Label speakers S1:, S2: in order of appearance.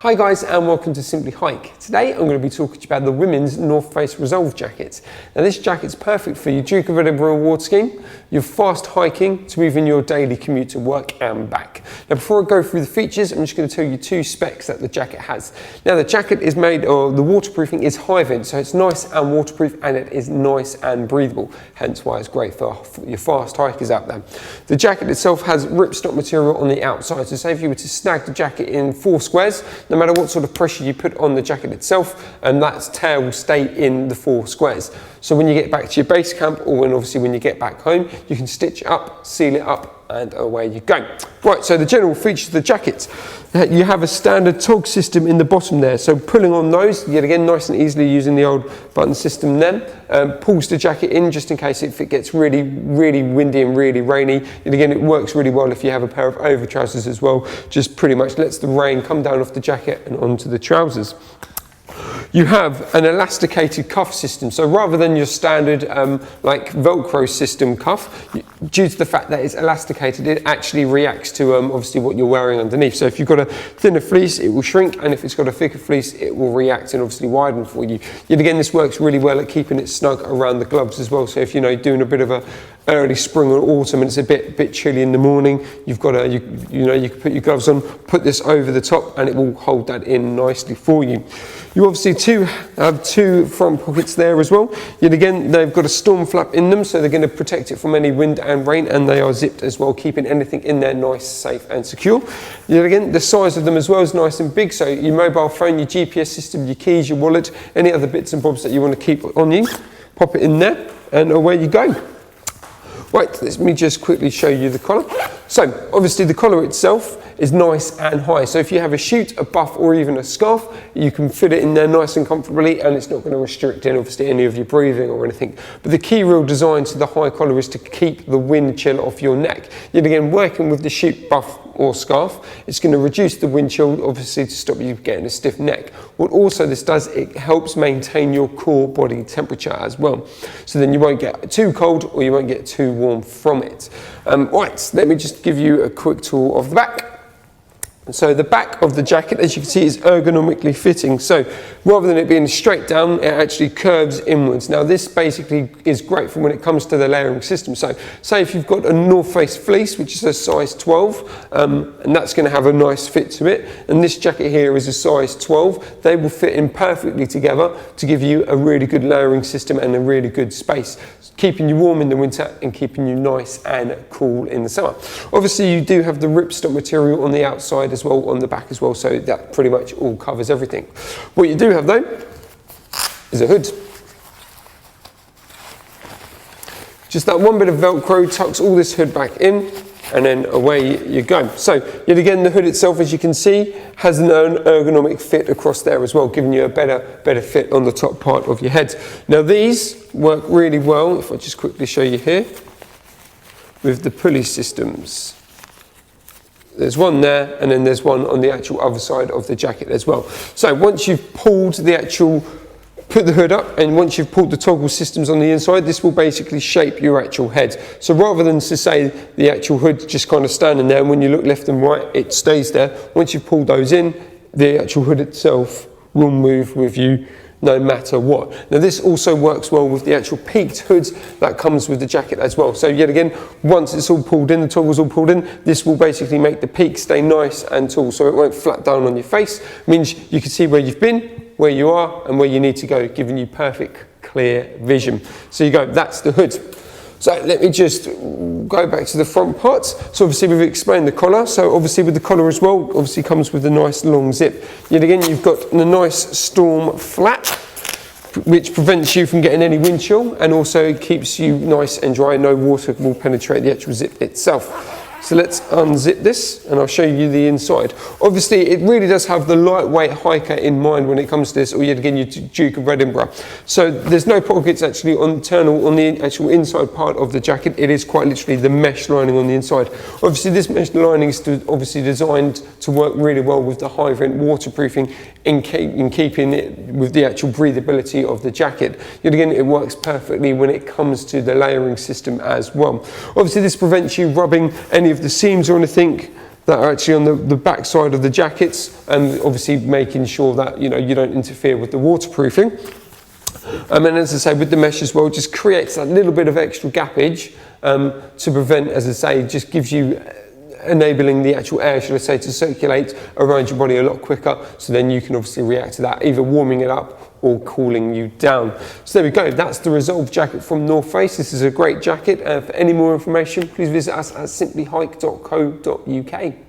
S1: Hi guys and welcome to Simply Hike. Today I'm going to be talking to you about the women's North Face Resolve jacket. Now this jacket's perfect for your Duke of Edinburgh award scheme, your fast hiking to even your daily commute to work and back. Now before I go through the features, I'm just going to tell you two specs that the jacket has. Now the jacket is made, or the waterproofing is high vent, so it's nice and waterproof and it is nice and breathable, hence why it's great for your fast hikers out there. The jacket itself has ripstop material on the outside, so say if you were to snag the jacket in 4 squares, no matter what sort of pressure you put on the jacket itself, and that tear will stay in the 4 squares. So when you get back to your base camp, or when you get back home, you can stitch it up, seal it up, and away you go. Right, so the general features of the jacket. You have a standard tog system in the bottom there, so pulling on those, yet again nice and easily using the old button system then, pulls the jacket in just in case if it gets really windy and really rainy. And again, it works really well if you have a pair of over trousers as well, just pretty much lets the rain come down off the jacket and onto the trousers. You have an elasticated cuff system, so rather than your standard like Velcro system cuff, due to the fact that it's elasticated, it actually reacts to obviously what you're wearing underneath. So if you've got a thinner fleece, it will shrink, and if it's got a thicker fleece, it will react and obviously widen for you. Yet again, this works really well at keeping it snug around the gloves as well. So if you're doing a bit of a early spring or autumn and it's a bit chilly in the morning, you've got you can put your gloves on, put this over the top, and it will hold that in nicely for you. You obviously have two front pockets there as well. Yet again, they've got a storm flap in them, so they're going to protect it from any wind and rain, and they are zipped as well, keeping anything in there nice, safe and secure. Yet again, the size of them as well is nice and big, so your mobile phone, your GPS system, your keys, your wallet, any other bits and bobs that you want to keep on you, pop it in there and away you go. Right, let me just quickly show you the collar. So obviously the collar itself is nice and high, so if you have a chute, a buff or even a scarf, you can fit it in there nice and comfortably, and it's not going to restrict in obviously any of your breathing or anything. But the key real design to the high collar is to keep the wind chill off your neck. Yet again, working with the chute, buff or scarf, it's going to reduce the wind chill obviously to stop you getting a stiff neck. What also this does, it helps maintain your core body temperature as well, so then you won't get too cold or you won't get too warm from it. Right, let me just give you a quick tour of the back. So the back of the jacket, as you can see, is ergonomically fitting. So rather than it being straight down, it actually curves inwards. Now this basically is great for when it comes to the layering system. So say if you've got a North Face fleece, which is a size 12, and that's going to have a nice fit to it, and this jacket here is a size 12, they will fit in perfectly together to give you a really good layering system and a really good space, keeping you warm in the winter and keeping you nice and cool in the summer. Obviously you do have the ripstop material on the outside as well, on the back as well, so that pretty much all covers everything. What you do have though is a hood. Just that one bit of Velcro tucks all this hood back in, and then away you go. So yet again, the hood itself, as you can see, has an ergonomic fit across there as well, giving you a better fit on the top part of your head. Now these work really well, if I just quickly show you here, with the pulley systems. There's one there, and then there's one on the actual other side of the jacket as well. So once you've pulled put the hood up, and once you've pulled the toggle systems on the inside, this will basically shape your actual head. So rather than to say the actual hood just kind of standing there, and when you look left and right, it stays there. Once you've pulled those in, the actual hood itself will move with you no matter what. Now this also works well with the actual peaked hoods that comes with the jacket as well. So yet again, once it's all pulled in, the toggle's all pulled in, this will basically make the peak stay nice and tall, so it won't flat down on your face. It means you can see where you've been, where you are, and where you need to go, giving you perfect clear vision. So you go, that's the hood. So let me just go back to the front parts. So obviously we've explained the collar. So obviously with the collar as well, obviously comes with a nice long zip. Yet again, you've got the nice storm flap, which prevents you from getting any wind chill, and also keeps you nice and dry. No water will penetrate the actual zip itself. So let's unzip this and I'll show you the inside. Obviously it really does have the lightweight hiker in mind when it comes to this, or yet again your Duke of Edinburgh. So there's no pockets actually internal on the actual inside part of the jacket. It is quite literally the mesh lining on the inside. Obviously this mesh lining is obviously designed to work really well with the high vent waterproofing in keeping it with the actual breathability of the jacket. Yet again, it works perfectly when it comes to the layering system as well. Obviously this prevents you rubbing any of the seams or anything that are actually on the back side of the jackets, and obviously making sure that you don't interfere with the waterproofing. And as I say, with the mesh as well, just creates that little bit of extra gappage to prevent, as I say, just gives you enabling the actual air, should I say, to circulate around your body a lot quicker, so then you can obviously react to that, either warming it up or cooling you down. So there we go, that's the Resolve jacket from North Face. This is a great jacket. For any more information, please visit us at simplyhike.co.uk.